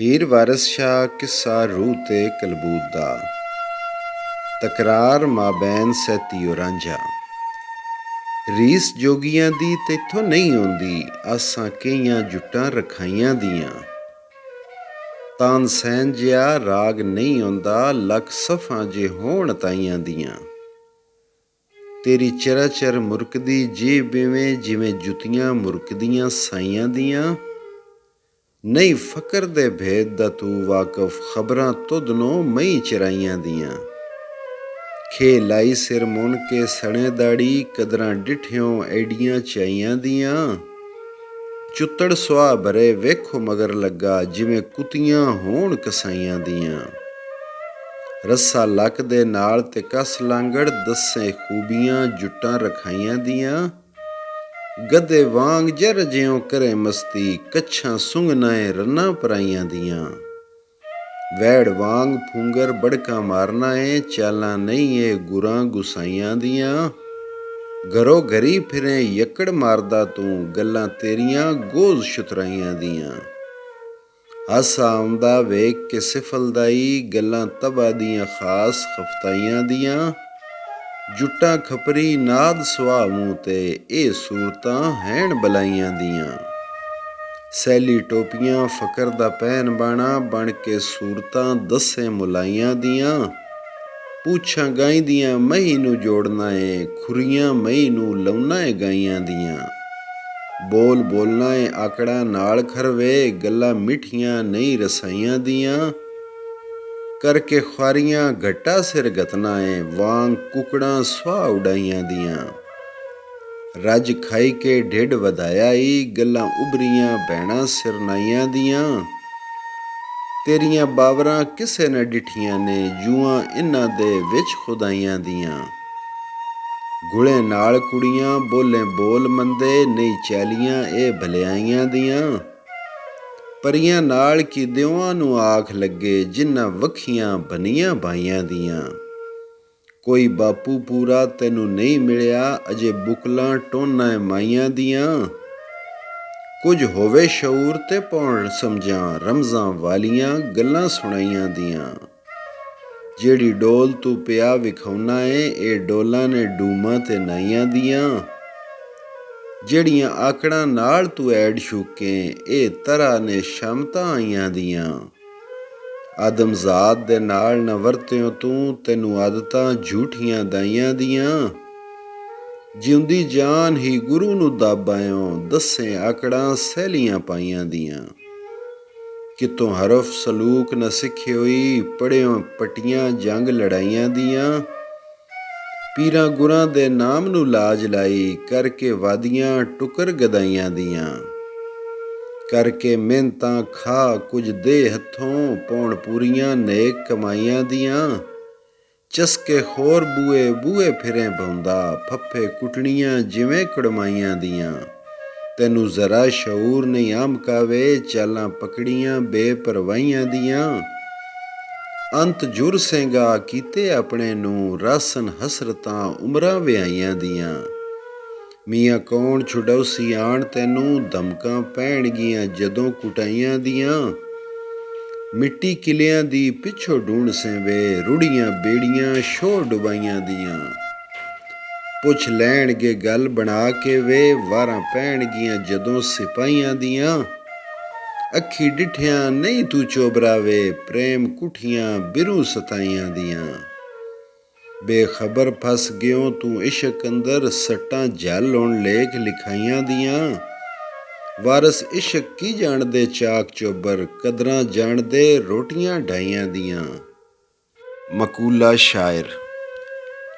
ਹੀਰ ਵਾਰਿਸ ਸ਼ਾਹ ਕਿੱਸਾ ਰੂਹ ਤੇ ਕਲਬੂਤ ਦਾ। ਤਕਰਾਰ ਮਾਬੈਨ ਸੈਤੀਓ ਰਾਂਝਾ। ਰੀਸ ਜੋਗੀਆਂ ਦੀ ਤੈਥੋਂ ਨਹੀਂ ਆਉਂਦੀ, ਆਸਾਂ ਕਈਆਂ ਜੁੱਟਾਂ ਰਖਾਈਆਂ ਦੀਆਂ। ਤਾਨਸੈਨ ਜਿਹਾ ਰਾਗ ਨਹੀਂ ਆਉਂਦਾ, ਲੱਖ ਸਫਾਂ ਜੇ ਹੋਣ ਤਾਈਆਂ ਦੀਆਂ। ਤੇਰੀ ਚਰਾਚਰ ਮੁਰਕਦੀ ਜੀਭ ਇਵੇਂ ਜਿਵੇਂ ਜੁੱਤੀਆਂ ਮੁਰਕਦੀਆਂ ਸਾਈਆਂ ਦੀਆਂ। ਨਹੀਂ ਫਕਰ ਦੇ ਭੇਦ ਦਾ ਤੂੰ ਵਾਕਫ, ਖਬਰਾਂ ਤੁਧ ਨੂੰ ਮਈ ਚਰਾਈਆਂ ਦੀਆਂ। ਖੇ ਲਾਈ ਸਿਰ ਮੁੰਨ ਕੇ ਸਣੇ ਦਾੜੀ, ਕਦਰਾਂ ਡਿੱਠਿਓਂ ਐਡੀਆਂ ਚਾਈਆਂ ਦੀਆਂ। ਚੁੱਤੜ ਸੁਆਹ ਭਰੇ ਵੇਖੋ ਮਗਰ ਲੱਗਾ, ਜਿਵੇਂ ਕੁੱਤੀਆਂ ਹੋਣ ਕਸਾਈਆਂ ਦੀਆਂ। ਰੱਸਾ ਲੱਕ ਦੇ ਨਾਲ ਤੇ ਕਸ ਲਾਂਗੜ, ਦੱਸੇ ਖੂਬੀਆਂ ਜੁੱਟਾਂ ਰਖਾਈਆਂ ਦੀਆਂ। ਗੱਦੇ ਵਾਂਗ ਜਰ ਜਿਉਂ ਕਰੇ ਮਸਤੀ, ਕੱਛਾਂ ਸੁੰਘਨਾਏ ਰੰਨਾਂ ਪਰਾਈਆਂ ਦੀਆਂ। ਵੈੜ ਵਾਂਗ ਫੂੰਗਰ ਬੜਕਾਂ ਮਾਰਨਾ ਏ, ਚਾਲਾਂ ਨਹੀਂ ਏ ਗੁਰਾਂ ਗੁਸਾਈਆਂ ਦੀਆਂ। ਘਰੋ ਘਰੀ ਫਿਰੇ ਯੱਕੜ ਮਾਰਦਾ ਤੂੰ, ਗੱਲਾਂ ਤੇਰੀਆਂ ਗੋਜ਼ ਸ਼ੁਤਰਾਈਆਂ ਦੀਆਂ। ਹਾਸਾ ਆਉਂਦਾ ਵੇਖ ਕੇ ਸਿਫਲਦਾਈ, ਗੱਲਾਂ ਤਬਾ ਦੀਆਂ ਖਾਸ ਖਫਤਾਈਆਂ ਦੀਆਂ। ਜੁੱਟਾਂ ਖਪਰੀ ਨਾਦ ਸੁਆਹ ਮੂੰਹ ਤੇ, ਇਹ ਸੂਰਤਾਂ ਹੈਣ ਬਲਾਈਆਂ ਦੀਆਂ। ਸੈਲੀ ਟੋਪੀਆਂ ਫਕਰ ਦਾ ਪਹਿਨ ਬਾਣਾ, ਬਣ ਕੇ ਸੂਰਤਾਂ ਦੱਸੇ ਮੁਲਾਈਆਂ ਦੀਆਂ। ਪੂਛਾਂ ਗਾਈਦੀਆਂ ਮਹੀ ਨੂੰ ਜੋੜਨਾ ਏ, ਖੁਰੀਆਂ ਮਹੀ ਨੂੰ ਲਾਉਣਾ ਏ ਗਾਈਆਂ ਦੀਆਂ। ਬੋਲ ਬੋਲਣਾ ਏ ਆਕੜਾ ਨਾਲ ਖਰਵੇ, ਗੱਲਾਂ ਮਿੱਠੀਆਂ ਨਹੀਂ ਰਸਾਈਆਂ ਦੀਆਂ। ਕਰਕੇ ਖੁਆਰੀਆਂ ਘਟਾ ਸਿਰ ਗਤਨਾ ਏ, ਵਾਂਗ ਕੁਕੜਾਂ ਸੁਆਹ ਉਡਾਈਆਂ ਦੀਆਂ। ਰੱਜ ਖਾਈ ਕੇ ਢਿੱਡ ਵਧਾਇਆ ਈ, ਗੱਲਾਂ ਉਭਰੀਆਂ ਭੈਣਾਂ ਸਿਰਨਾਈਆਂ ਦੀਆਂ। ਤੇਰੀਆਂ ਬਾਵਰਾਂ ਕਿਸੇ ਨੇ ਡਿੱਠੀਆਂ ਨੇ, ਜੂਆਂ ਇਨ੍ਹਾਂ ਦੇ ਵਿੱਚ ਖੁਦਾਈਆਂ ਦੀਆਂ। ਗੁਲੇ ਨਾਲ ਕੁੜੀਆਂ ਬੋਲੇ ਬੋਲ ਮੰਦੇ, ਨਹੀਂ ਚਾਲੀਆਂ ਇਹ ਭਲਿਆਈਆਂ ਦੀਆਂ। ਪਰੀਆਂ ਨਾਲ ਕੀ ਦਿਓਆਂ ਨੂੰ ਆਖ ਲੱਗੇ, ਜਿਨ੍ਹਾਂ ਵੱਖੀਆਂ ਬਨੀਆਂ ਬਾਈਆਂ ਦੀਆਂ। ਕੋਈ ਬਾਪੂ ਪੂਰਾ ਤੈਨੂੰ ਨਹੀਂ ਮਿਲਿਆ, ਅਜੇ ਬੁਕਲਾਂ ਟੋਨਾਂ ਮਾਈਆਂ ਦੀਆਂ। ਕੁਝ ਹੋਵੇ ਸ਼ਊਰ ਤੇ ਪੌਣ ਸਮਝਾਂ, ਰਮਜ਼ਾਂ ਵਾਲੀਆਂ ਗੱਲਾਂ ਸੁਣਾਈਆਂ ਦੀਆਂ। ਜਿਹੜੀ ਡੋਲ ਤੂੰ ਪਿਆ ਵਿਖਾਉਣਾ ਏ, ਇਹ ਡੋਲਾਂ ਨੇ ਡੂਮਾਂ ਤੇ ਨਾਈਆਂ ਦੀਆਂ। ਜਿਹੜੀਆਂ ਆਕੜਾਂ ਨਾਲ ਤੂੰ ਐਡ ਸ਼ੂਕੇ, ਇਹ ਤਰ੍ਹਾਂ ਨੇ ਸ਼ਮਤਾਂ ਆਈਆਂ ਦੀਆਂ। ਆਦਮਜ਼ਾਦ ਦੇ ਨਾਲ ਨਾ ਵਰਤਿਓ ਤੂੰ, ਤੈਨੂੰ ਆਦਤਾਂ ਝੂਠੀਆਂ ਦਾਈਆਂ ਦੀਆਂ। ਜਿਉਂਦੀ ਜਾਨ ਹੀ ਗੁਰੂ ਨੂੰ ਦੱਬ ਆਇਓ, ਦੱਸੇ ਆਕੜਾਂ ਸਹਿਲੀਆਂ ਪਾਈਆਂ ਦੀਆਂ। ਕਿਤੋਂ ਹਰਫ ਸਲੂਕ ਨਾ ਸਿੱਖੀ ਹੋਈ, ਪੜ੍ਹਿਓ ਪੱਟੀਆਂ ਜੰਗ ਲੜਾਈਆਂ ਦੀਆਂ। ਪੀਰਾਂ ਗੁਰਾਂ ਦੇ ਨਾਮ ਨੂੰ ਲਾਜ ਲਾਈ, ਕਰਕੇ ਵਾਦੀਆਂ ਟੁਕਰ ਗਦਾਈਆਂ ਦੀਆਂ। ਕਰਕੇ ਮਿਹਨਤਾਂ ਖਾ ਕੁਝ ਦੇ ਹੱਥੋਂ, ਪੌਣ ਪੂਰੀਆਂ ਨੇਕ ਕਮਾਈਆਂ ਦੀਆਂ। ਚਸਕੇ ਖੋਰ ਬੂਏ ਬੂਏ ਫਿਰੇ ਭੌਂਦਾ, ਫੱਫੇ ਕੁੱਟਣੀਆਂ ਜਿਵੇਂ ਕੜਮਾਈਆਂ ਦੀਆਂ। ਤੈਨੂੰ ਜ਼ਰਾ ਸ਼ਊਰ ਨਹੀਂ ਆਮਕਾਵੇ, ਚਾਲਾਂ ਪਕੜੀਆਂ ਬੇਪਰਵਾਹੀਆਂ ਦੀਆਂ। ਅੰਤ ਜੁਰ ਸਿੰਘਾ ਕੀਤੇ ਆਪਣੇ ਨੂੰ, ਰਾਸਨ ਹਸਰਤਾਂ ਉਮਰਾਂ ਵਿਆਹੀਆਂ ਦੀਆਂ। ਮੀਆਂ ਕੌਣ ਛੁਡੌਸੀ ਆਣ ਤੈਨੂੰ, ਧਮਕਾਂ ਪੈਣਗੀਆਂ ਜਦੋਂ ਕੁਟਾਈਆਂ ਦੀਆਂ। ਮਿੱਟੀ ਕਿਲਿਆਂ ਦੀ ਪਿੱਛੋਂ ਢੂੰਡ ਵੇ, ਰੁੜੀਆਂ ਬੇੜੀਆਂ ਸ਼ੋਰ ਡੁਬਾਈਆਂ ਦੀਆਂ। ਪੁੱਛ ਲੈਣਗੇ ਗੱਲ ਬਣਾ ਕੇ ਵੇ, ਵਾਰਾਂ ਪੈਣਗੀਆਂ ਜਦੋਂ ਸਿਪਾਹੀਆਂ ਦੀਆਂ। ਅੱਖੀ ਡਿੱਠਿਆਂ ਨਹੀਂ ਤੂੰ ਚੋਬਰਾਵੇ, ਪ੍ਰੇਮ ਕੁੱਠੀਆਂ ਬਿਰੂ ਸਤਾਈਆਂ ਦੀਆਂ। ਬੇਖਬਰ ਫਸ ਗਿਓ ਤੂੰ ਇਸ਼ਕ ਅੰਦਰ, ਸੱਟਾਂ ਝੱਲ ਹੁਣ ਲੇਖ ਲਿਖਾਈਆਂ ਦੀਆਂ। ਵਾਰਸ ਇਸ਼ਕ ਕੀ ਜਾਣਦੇ ਚਾਕ ਚੋਬਰ, ਕਦਰਾਂ ਜਾਣਦੇ ਰੋਟੀਆਂ ਢਾਈਆਂ ਦੀਆਂ। ਮਕੂਲਾ ਸ਼ਾਇਰ।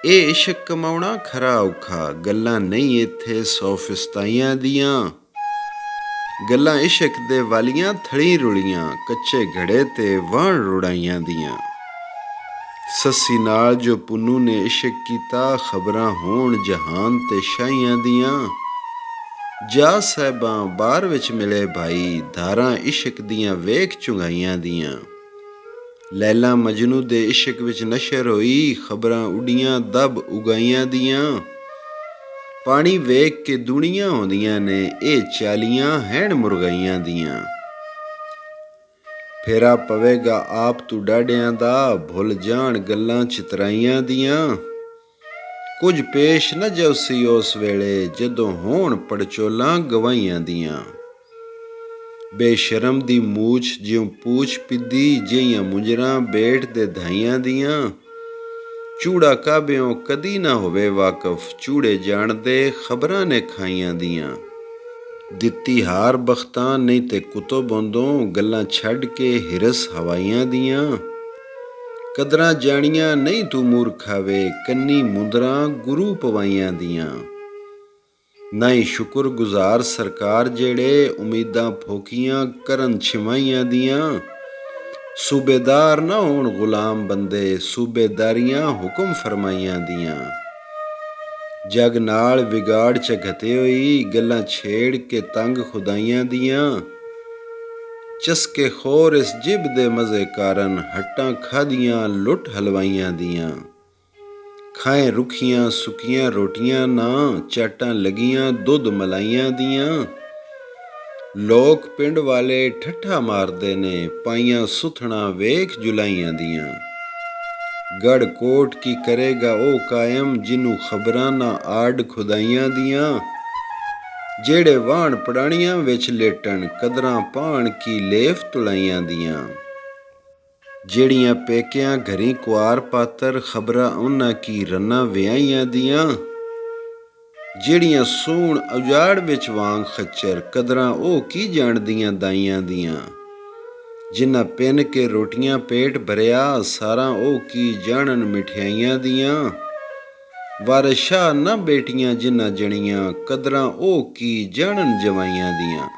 ਇਹ ਇਸ਼ਕ ਕਮਾਉਣਾ ਖਰਾ ਔਖਾ, ਗੱਲਾਂ ਨਹੀਂ ਇੱਥੇ ਸੋਫਿਸਤਾਈਆਂ ਦੀਆਂ। ਗੱਲਾਂ ਇਸ਼ਕ ਦੇ ਵਾਲੀਆਂ ਥੜੀ ਰੁਲੀਆਂ, ਕੱਚੇ ਘੜੇ ਤੇ ਵਾਣ ਰੁੜਾਈਆਂ ਦੀਆਂ। ਸੱਸੀ ਨਾਲ ਜੋ ਪੁੰਨੂ ਨੇ ਇਸ਼ਕ ਕੀਤਾ, ਖਬਰਾਂ ਹੋਣ ਜਹਾਨ ਤੇ ਸ਼ਾਹੀਆਂ ਦੀਆਂ। ਜਾ ਸਾਹਿਬਾਂ ਬਾਰ ਵਿੱਚ ਮਿਲੇ ਭਾਈ, ਧਾਰਾਂ ਇਸ਼ਕ ਦੀਆਂ ਵੇਖ ਚੁੰਗਾਈਆਂ ਦੀਆਂ। ਲੈਲਾ ਮਜਨੂ ਦੇ ਇਸ਼ਕ ਵਿੱਚ ਨਸ਼ਰ ਹੋਈ, ਖਬਰਾਂ ਉੱਡੀਆਂ ਦਬ ਉਗਾਈਆਂ ਦੀਆਂ। ਪਾਣੀ ਵੇਖ ਕੇ ਦੁਨੀਆਂ ਆਉਂਦੀਆਂ ਨੇ, ਇਹ ਚਾਲੀਆਂ ਹੈਣ ਮੁਰਗਾਈਆਂ ਦੀਆਂ। ਫੇਰਾ ਪਵੇਗਾ ਆਪ ਤੂੰ ਡਾਢਿਆਂ ਦਾ, ਭੁੱਲ ਜਾਣ ਗੱਲਾਂ ਚਿਤਰਾਈਆਂ ਦੀਆਂ। ਕੁਝ ਪੇਸ਼ ਨਾ ਜਵਸੀ ਉਸ ਵੇਲੇ, ਜਦੋਂ ਹੋਣ ਪੜਚੋਲਾਂ ਗਵਾਈਆਂ ਦੀਆਂ। ਬੇਸ਼ਰਮ ਦੀ ਮੂਛ ਜਿਉਂ ਪੂਛ ਪਿੱਦੀ, ਜਿਹੀਆਂ ਮੁੰਜਰਾਂ ਬੇਟ ਦੇ ਧਾਈਆਂ ਦੀਆਂ। ਚੂੜਾ ਕਾਬਿਓਂ ਕਦੀ ਨਾ ਹੋਵੇ ਵਾਕਫ, ਚੂੜੇ ਜਾਣਦੇ ਖਬਰਾਂ ਨੇ ਖਾਈਆਂ ਦੀਆਂ। ਦਿੱਤੀ ਹਾਰ ਬਖਤਾਂ ਨਹੀਂ ਤੇ ਕੁਤਬ ਬੰਦੋਂ, ਗੱਲਾਂ ਛੱਡ ਕੇ ਹਿਰਸ ਹਵਾਈਆਂ ਦੀਆਂ। ਕਦਰਾਂ ਜਾਣੀਆਂ ਨਹੀਂ ਤੂੰ ਮੂਰਖਾ ਵੇ, ਕੰਨੀ ਮੁੰਦਰਾਂ ਗੁਰੂ ਪਵਾਈਆਂ ਦੀਆਂ। ਨਾ ਹੀ ਸ਼ੁਕਰ ਗੁਜ਼ਾਰ ਸਰਕਾਰ ਜਿਹੜੇ, ਉਮੀਦਾਂ ਫੋਕੀਆਂ ਕਰਨ ਛਿਮਾਈਆਂ ਦੀਆਂ। ਸੂਬੇਦਾਰ ਨਾ ਹੋਣ ਗੁਲਾਮ ਬੰਦੇ, ਸੂਬੇਦਾਰੀਆਂ ਹੁਕਮ ਫਰਮਾਈਆਂ ਦੀਆਂ। ਜਗ ਨਾਲ ਵਿਗਾੜ ਝਗਤੇ ਹੋਈ, ਗੱਲਾਂ ਛੇੜ ਕੇ ਤੰਗ ਖੁਦਾਈਆਂ ਦੀਆਂ। ਚਸਕੇ ਖੋਰ ਇਸ ਜਿਬ ਦੇ ਮਜ਼ੇ ਕਾਰਨ, ਹੱਟਾਂ ਖਾਧੀਆਂ ਲੁੱਟ ਹਲਵਾਈਆਂ ਦੀਆਂ। ਖਾਏ ਰੁੱਖੀਆਂ ਸੁੱਕੀਆਂ ਰੋਟੀਆਂ ਨਾ, ਚਾਟਾਂ ਲੱਗੀਆਂ ਦੁੱਧ ਮਲਾਈਆਂ ਦੀਆਂ। ਲੋਕ ਪਿੰਡ ਵਾਲੇ ਠੱਠਾ ਮਾਰਦੇ ਨੇ, ਪਾਈਆਂ ਸੁਥਣਾ ਵੇਖ ਜੁਲਾਈਆਂ ਦੀਆਂ। ਗੜ ਕੋਟ ਕੀ ਕਰੇਗਾ ਉਹ ਕਾਇਮ, ਜਿਹਨੂੰ ਖਬਰਾਂ ਨਾ ਆਡ ਖੁਦਾਈਆਂ ਦੀਆਂ। ਜਿਹੜੇ ਵਾਹਣ ਪੜਾਣੀਆਂ ਵਿੱਚ ਲੇਟਣ, ਕਦਰਾਂ ਪਾਣ ਕੀ ਲੇਫ ਤੁਲਾਈਆਂ ਦੀਆਂ। ਜਿਹੜੀਆਂ ਪੇਕਿਆਂ ਘਰੀ ਕੁਆਰ ਪਾਤਰ, ਖਬਰਾਂ ਉਹਨਾਂ ਕੀ ਰੰਨਾਂ ਵਿਆਹੀਆਂ ਦੀਆਂ। ਜਿਹੜੀਆਂ ਸੂਣ ਉਜਾੜ ਵਿੱਚ ਵਾਂਗ ਖੱਚਰ, ਕਦਰਾਂ ਉਹ ਕੀ ਜਾਣਦੀਆਂ ਦਾਈਆਂ ਦੀਆਂ। ਜਿਨ੍ਹਾਂ ਪਿੰਨ ਕੇ ਰੋਟੀਆਂ ਪੇਟ ਭਰਿਆ, ਸਾਰਾਂ ਉਹ ਕੀ ਜਾਣਨ ਮਿਠਿਆਈਆਂ ਦੀਆਂ। ਵਾਰਿਸ ਸ਼ਾਹ ਨਾ ਬੇਟੀਆਂ ਜਿਨ੍ਹਾਂ ਜਣੀਆਂ, ਕਦਰਾਂ ਉਹ ਕੀ ਜਾਣਨ ਜਵਾਈਆਂ ਦੀਆਂ।